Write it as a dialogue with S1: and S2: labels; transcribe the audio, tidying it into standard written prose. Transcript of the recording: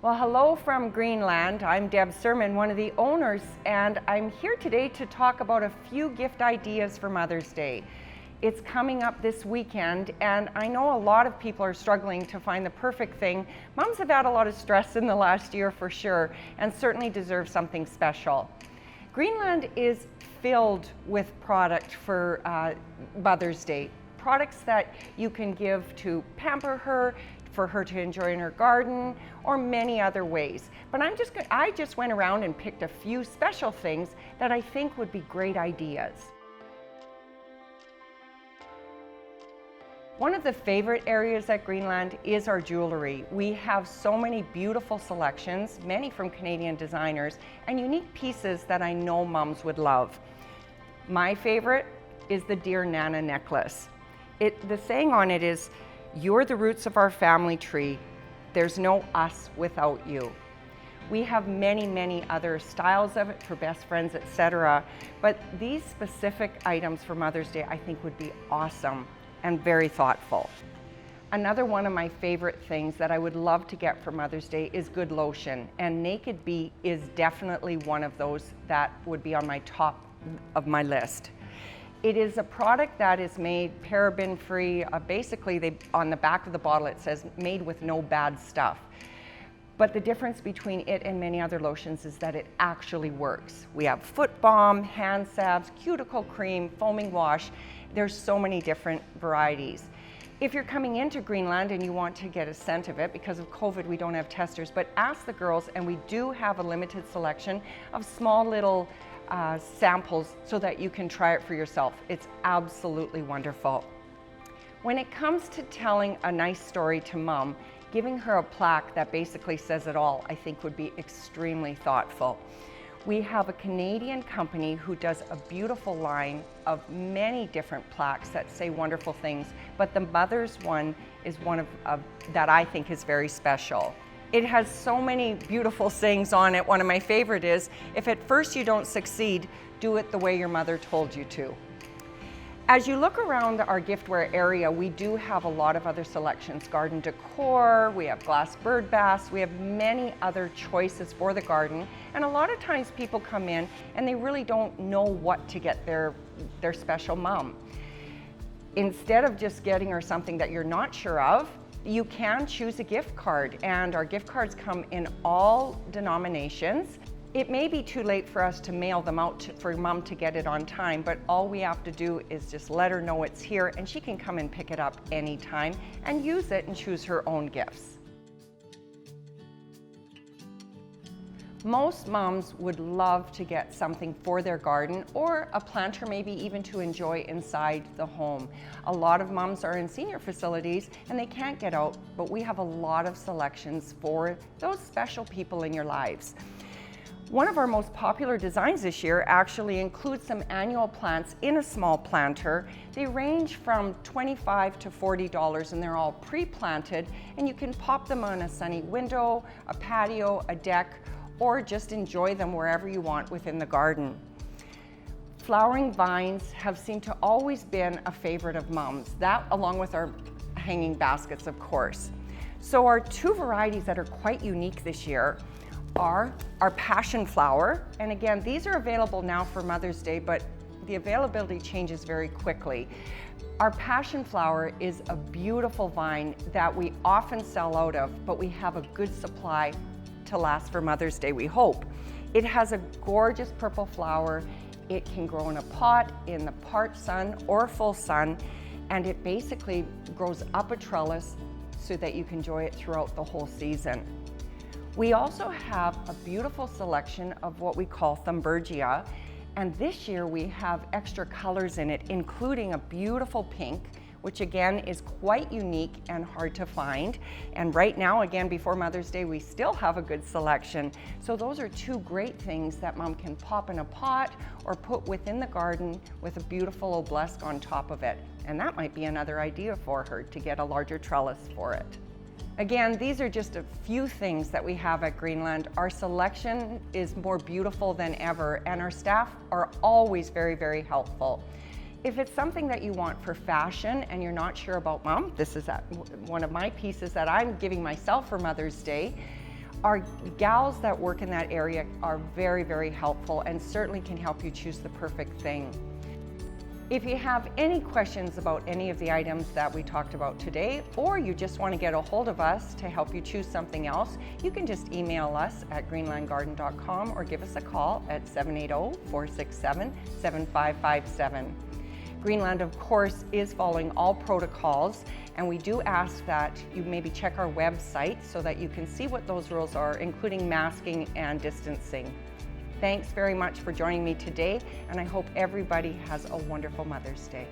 S1: Well, hello from Greenland. I'm Deb Sermon, one of the owners, and I'm here today to talk about a few gift ideas for Mother's Day. It's coming up this weekend, and I know a lot of people are struggling to find the perfect thing. Moms have had a lot of stress in the last year for sure, and certainly deserve something special. Greenland is filled with product for Mother's Day. Products that you can give to pamper her, for her to enjoy in her garden, or many other ways. But I just went around and picked a few special things that I think would be great ideas. One of the favorite areas at Greenland is our jewelry. We have so many beautiful selections, many from Canadian designers, and unique pieces that I know moms would love. My favorite is the Dear Nana necklace. The saying on it is, "You're the roots of our family tree. There's no us without you." We have many other styles of it for best friends, etc. But these specific items for Mother's Day I think would be awesome and very thoughtful. Another one of my favorite things that I would love to get for Mother's Day is good lotion. And Naked Bee is definitely one of those that would be on my top of my list. It is a product that is made paraben-free. Basically, on the back of the bottle it says made with no bad stuff. But the difference between it and many other lotions is that it actually works. We have foot balm, hand salves, cuticle cream, foaming wash. There's so many different varieties. If you're coming into Greenland and you want to get a scent of it, because of COVID we don't have testers, but ask the girls, and we do have a limited selection of small little samples so that you can try it for yourself. It's absolutely wonderful. When it comes to telling a nice story to mom, giving her a plaque that basically says it all, I think would be extremely thoughtful. We have a Canadian company who does a beautiful line of many different plaques that say wonderful things, but the mother's one is one of that I think is very special. It has so many beautiful sayings on it. One of my favorite is, "If at first you don't succeed, do it the way your mother told you to." As you look around our giftware area, we do have a lot of other selections. Garden decor, we have glass bird baths, we have many other choices for the garden. And a lot of times people come in and they really don't know what to get their special mom. Instead of just getting her something that you're not sure of, you can choose a gift card, and our gift cards come in all denominations. It may be too late for us to mail them out for mom to get it on time, but all we have to do is just let her know it's here, and she can come and pick it up anytime and use it and choose her own gifts. Most moms would love to get something for their garden, or a planter maybe even to enjoy inside the home. A lot of moms are in senior facilities and they can't get out, but we have a lot of selections for those special people in your lives. One of our most popular designs this year actually includes some annual plants in a small planter. They range from $25 to $40, and they're all pre-planted, and you can pop them on a sunny window, a patio, a deck, or just enjoy them wherever you want within the garden. Flowering vines have seemed to always been a favorite of moms, that along with our hanging baskets, of course. So our two varieties that are quite unique this year are our passion flower, and again, these are available now for Mother's Day, but the availability changes very quickly. Our passion flower is a beautiful vine that we often sell out of, but we have a good supply to last for Mother's Day, we hope. It has a gorgeous purple flower. It can grow in a pot, in the part sun or full sun, and it basically grows up a trellis so that you can enjoy it throughout the whole season. We also have a beautiful selection of what we call Thunbergia, and this year we have extra colors in it, including a beautiful pink, which again is quite unique and hard to find. And right now, again, before Mother's Day, we still have a good selection. So those are two great things that mom can pop in a pot or put within the garden with a beautiful obelisk on top of it. And that might be another idea for her, to get a larger trellis for it. Again, these are just a few things that we have at Greenland. Our selection is more beautiful than ever, and our staff are always very helpful. If it's something that you want for fashion and you're not sure about mom, this is one of my pieces that I'm giving myself for Mother's Day. Our gals that work in that area are very, very helpful and certainly can help you choose the perfect thing. If you have any questions about any of the items that we talked about today, or you just want to get a hold of us to help you choose something else, you can just email us at greenlandgarden.com or give us a call at 780-467-7557. Greenland, of course, is following all protocols, and we do ask that you maybe check our website so that you can see what those rules are, including masking and distancing. Thanks very much for joining me today, and I hope everybody has a wonderful Mother's Day.